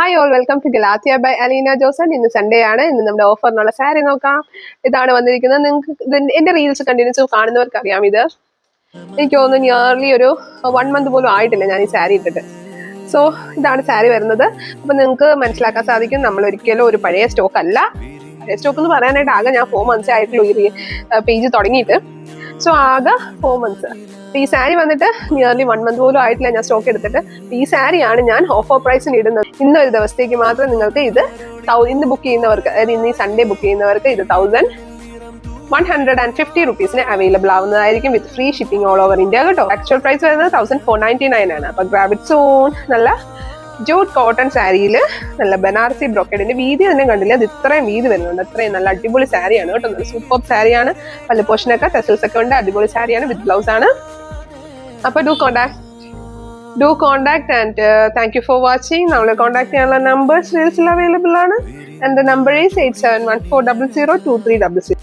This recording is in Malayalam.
Hi all, welcome to Galathiya by Aleena Joson. ഇന്ന് സൺഡേ ആണ്. ഇന്ന് നമ്മുടെ ഓഫറിനുള്ള സാരി നോക്കാം. ഇതാണ് വന്നിരിക്കുന്നത്. നിങ്ങൾക്ക് എന്റെ റീൽസ് കണ്ടിന്യൂസ് കാണുന്നവർക്ക് അറിയാം. ഇത് എനിക്ക് തോന്നുന്നു നിയർലി ഒരു 1 month പോലും ആയിട്ടില്ല ഞാൻ ഈ സാരി ഇട്ടിട്ട്. സോ ഇതാണ് സാരി വരുന്നത്. അപ്പൊ നിങ്ങൾക്ക് മനസ്സിലാക്കാൻ സാധിക്കും നമ്മൾ ഒരിക്കലും ഒരു പഴയ സ്റ്റോക്ക് അല്ല. പഴയ സ്റ്റോക്ക് എന്ന് പറയാനായിട്ട് ആകെ ഞാൻ 4 months ആയിട്ടുള്ളൂ ഈ പേജ് തുടങ്ങിയിട്ട്. സോ ആകെ 4 months. ഈ സാരി വന്നിട്ട് നിയർലി 1 month പോലും ആയിട്ടില്ല ഞാൻ സ്റ്റോക്ക് എടുത്തിട്ട്. ഈ സാരിയാണ് ഞാൻ ഓഫർ പ്രൈസിന് ഇടുന്നത്. ഇന്നൊരു ദിവസത്തേക്ക് മാത്രം നിങ്ങൾക്ക് ഇത് ഇന്ന് ബുക്ക് ചെയ്യുന്നവർക്ക്, അതായത് ഇന്ന് ഈ സൺഡേ ബുക്ക് ചെയ്യുന്നവർക്ക് ഇത് 1150 റുപ്പീസിന് അവൈലബിൾ ആവുന്നതായിരിക്കും with free shipping all over India കേട്ടോ. ആക്ച്വൽ പ്രൈസ് വരുന്നത് 1499 ആണ്. അപ്പൊ ഗ്രാബ് ഇറ്റ് സൂൺ. നല്ല ജൂട്ട് കോട്ടൺ സാരിയിൽ നല്ല ബനാറസി ബ്രോക്കേഡിന്റെ വീതി തന്നെ കണ്ടില്ല, അത് ഇത്രയും വീതി വരുന്നുണ്ട്. അത്രയും നല്ല അടിപൊളി സാരിയാണ് കേട്ടോ. നല്ല സൂപ്പർ സാരിയാണ്. പല പോർഷനൊക്കെ ടെസൽസ് ഒക്കെ ഉണ്ട്. അടിപൊളി സാരിയാണ് വിത്ത് ബ്ലൗസ് ആണ്. അപ്പൊ do contact and thank you for watching. നമ്മളെ കോണ്ടാക്ട് ചെയ്യാനുള്ള നമ്പേഴ്സ് റീൽസിൽ അവൈലബിൾ ആണ്. And the number is 8714002300.